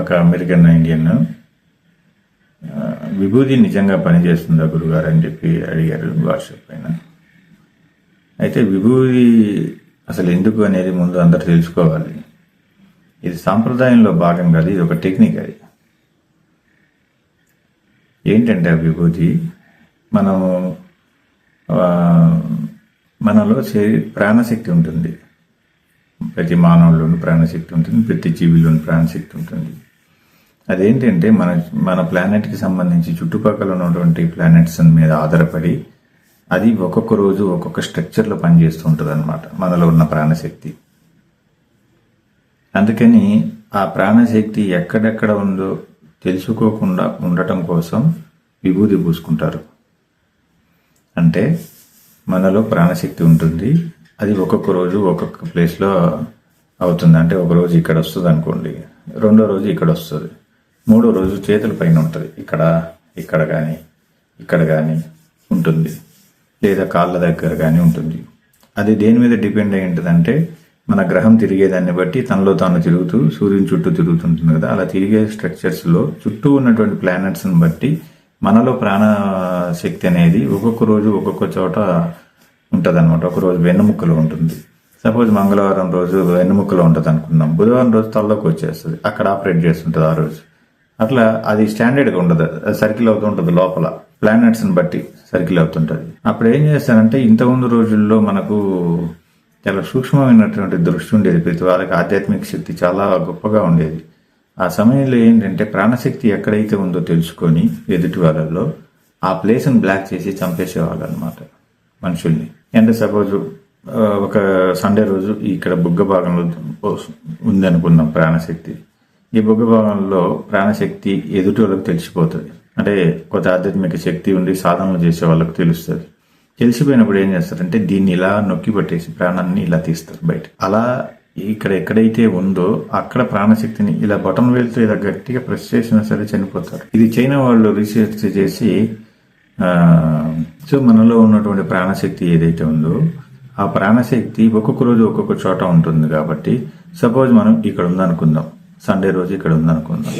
ఒక American Indian విభూది నిజంగా పనిచేస్తుందా గురుగారు అని చెప్పి అడిగారు వాట్సాప్ పైన. అయితే విభూది అసలు ఎందుకు అనేది ముందు అందరు తెలుసుకోవాలి. ఇది సాంప్రదాయంలో భాగం కాదు, ఇది ఒక టెక్నిక్. అది ఏంటంటే ఆ విభూతి మనలో ప్రాణశక్తి ఉంటుంది. ప్రతి మానవుల్లోనూ ప్రాణశక్తి ఉంటుంది, ప్రతి జీవిలోనూ ప్రాణశక్తి ఉంటుంది. అదేంటంటే మన ప్లానెట్కి సంబంధించి చుట్టుపక్కల ఉన్నటువంటి ప్లానెట్స్ మీద ఆధారపడి అది ఒక్కొక్క రోజు ఒక్కొక్క స్ట్రక్చర్లో పనిచేస్తూ ఉంటుంది అనమాట మనలో ఉన్న ప్రాణశక్తి. అందుకని ఆ ప్రాణశక్తి ఎక్కడెక్కడ ఉందో తెలుసుకోకుండా ఉండటం కోసం విభూది పూసుకుంటారు. అంటే మనలో ప్రాణశక్తి ఉంటుంది, అది ఒక్కొక్క రోజు ఒక్కొక్క ప్లేస్లో అవుతుంది. అంటే ఒక రోజు ఇక్కడ వస్తుంది అనుకోండి, రెండో రోజు ఇక్కడ వస్తుంది, మూడో రోజు చేతుల పైన ఉంటుంది, ఇక్కడ కానీ ఉంటుంది, లేదా కాళ్ళ దగ్గర కానీ ఉంటుంది. అది దేని మీద డిపెండ్ అయి ఉంటుందంటే మన గ్రహం తిరిగేదాన్ని బట్టి తనలో తాను తిరుగుతూ సూర్యుని చుట్టూ తిరుగుతుంటుంది కదా, అలా తిరిగే స్ట్రక్చర్స్లో చుట్టూ ఉన్నటువంటి ప్లానెట్స్ని బట్టి మనలో ప్రాణశక్తి అనేది ఒక్కొక్క రోజు ఒక్కొక్క చోట ఉంటుంది అనమాట. ఒకరోజు వెన్నుముక్కలో ఉంటుంది. సపోజ్ మంగళవారం రోజు వెన్నుముక్కలో ఉంటుంది అనుకుందాం, బుధవారం రోజు తలలోకి వచ్చేస్తుంది, అక్కడ ఆపరేట్ చేస్తుంటుంది ఆ రోజు. అట్లా అది స్టాండర్డ్గా ఉండదు, అది సర్కిల్ అవుతూ ఉంటుంది లోపల ప్లానెట్స్ని బట్టి సర్కిల్ అవుతుంటుంది. అప్పుడు ఏం చేస్తారంటే ఇంతకుముందు రోజుల్లో మనకు చాలా సూక్ష్మమైనటువంటి దృష్టి ఉండేది, ప్రతి వాళ్ళకి ఆధ్యాత్మిక శక్తి చాలా గొప్పగా ఉండేది. ఆ సమయంలో ఏంటంటే ప్రాణశక్తి ఎక్కడైతే ఉందో తెలుసుకొని ఎదుటి వాళ్ళల్లో ఆ ప్లేస్ని బ్లాక్ చేసి చంపేసేవాళ్ళు అనమాట మనుషుల్ని. అంటే సపోజ్ ఒక సండే రోజు ఇక్కడ బుగ్గ భాగంలో ఉంది అనుకున్నాం ప్రాణశక్తి. ఈ బుగ్గ భాగంలో ప్రాణశక్తి ఎదుటి వాళ్ళకి తెలిసిపోతుంది. అంటే కొంత ఆధ్యాత్మిక శక్తి ఉండి సాధనలు చేసే వాళ్ళకు తెలుస్తుంది. తెలిసిపోయినప్పుడు ఏం చేస్తారంటే దీన్ని ఇలా నొక్కి పట్టేసి ప్రాణాన్ని ఇలా తీస్తారు బయట. అలా ఇక్కడ ఎక్కడైతే ఉందో అక్కడ ప్రాణశక్తిని ఇలా బటన్ వేలుతో ఇలా గట్టిగా ప్రెస్ చేసినా సరే చనిపోతారు. ఇది చైనా వాళ్ళు రీసెర్చ్ చేసి సో మనలో ఉన్నటువంటి ప్రాణశక్తి ఏదైతే ఉందో ఆ ప్రాణశక్తి ఒక్కొక్క రోజు ఒక్కొక్క చోట ఉంటుంది. కాబట్టి సపోజ్ మనం ఇక్కడ ఉందనుకుందాం, సండే రోజు ఇక్కడ ఉందనుకుందాం,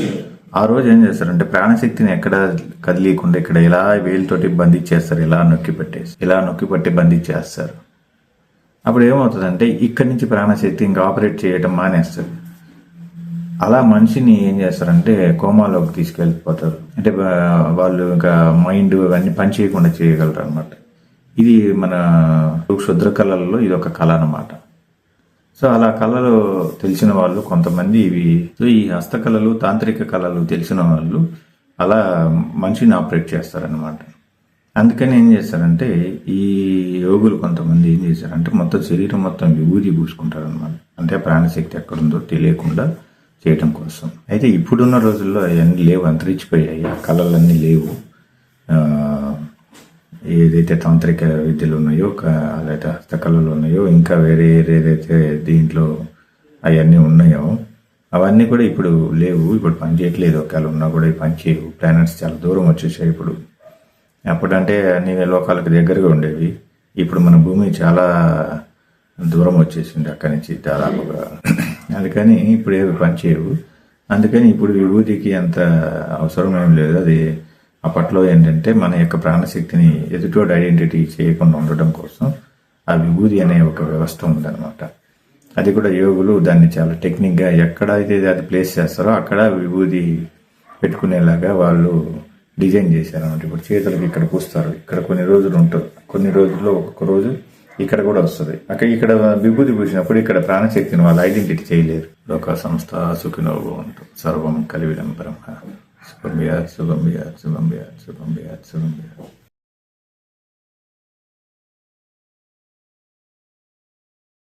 ఆ రోజు ఏం చేస్తారంటే ప్రాణశక్తిని ఎక్కడ కదిలీకుండా ఇక్కడ ఇలా వేలుతోటి బంధించేస్తారు, ఇలా నొక్కి పట్టి బంధించేస్తారు. అప్పుడు ఏమవుతుందంటే ఇక్కడి నుంచి ప్రాణశక్తి ఇంకా ఆపరేట్ చేయడం మానేస్తుంది. అలా మనిషిని ఏం చేస్తారంటే కోమాలోకి తీసుకెళ్ళిపోతారు. అంటే వాళ్ళు ఇంకా మైండ్ అవన్నీ పని చేయకుండా చేయగలరు అనమాట. ఇది మన క్షుద్ర కళలలో ఇది ఒక కళ అనమాట. సో అలా కళలు తెలిసిన వాళ్ళు కొంతమంది ఈ హస్తకళలు తాంత్రిక కళలు తెలిసిన వాళ్ళు అలా మనిషిని ఆపరేట్ చేస్తారనమాట. అందుకని ఏం చేస్తారంటే ఈ యోగులు కొంతమంది ఏం చేశారంటే మొత్తం శరీరం మొత్తం విభూది పూసుకుంటారు అనమాట. అంటే ప్రాణశక్తి ఎక్కడుందో తెలియకుండా చేయటం కోసం. అయితే ఇప్పుడున్న రోజుల్లో అవన్నీ లేవు, అంతరించిపోయాయి. ఆ కళలన్నీ లేవు. ఏదైతే తాంత్రిక విద్యలు ఉన్నాయో లేదా హస్తకళలు ఉన్నాయో ఇంకా వేరే ఏదైతే దీంట్లో అవన్నీ ఉన్నాయో అవన్నీ కూడా ఇప్పుడు లేవు, ఇప్పుడు పనిచేయట్లేదు. ఒకవేళ ఉన్నా కూడా పనిచేయవు. ప్లానెట్స్ చాలా దూరం వచ్చేసాయి ఇప్పుడు. అప్పుడంటే అన్ని లోకాలకు దగ్గరగా ఉండేవి, ఇప్పుడు మన భూమి చాలా దూరం వచ్చేసింది అక్కడి నుంచి దాదాపుగా. అందుకని ఇప్పుడు ఏవి పనిచేయవు. అందుకని ఇప్పుడు విభూతికి అంత అవసరం ఏం లేదు. అది అప్పట్లో ఏంటంటే మన యొక్క ప్రాణశక్తిని ఎదుటోడు ఐడెంటిటీ చేయకుండా ఉండటం కోసం ఆ విభూతి అనే ఒక వ్యవస్థ ఉందన్నమాట. అది కూడా యోగులు దాన్ని చాలా టెక్నిక్గా ఎక్కడైతే అది ప్లేస్ చేస్తారో అక్కడ విభూతి పెట్టుకునేలాగా వాళ్ళు డిజైన్ చేశారన్నమాట. ఇప్పుడు చేతులకి ఇక్కడ పూస్తారు, ఇక్కడ కొన్ని రోజులు ఉంటుంది, కొన్ని రోజుల్లో ఒక్కొక్క రోజు ఇక్కడ కూడా వస్తుంది. ఇక్కడ విభూతి పూసినప్పుడు ఇక్కడ ప్రాణశక్తిని వాళ్ళు ఐడెంటిటీ చేయలేరు. లోక సంస్థ సుఖినో భవంతు సర్వం కలివిడం బ్రహ్మ. శుభం బియాత్.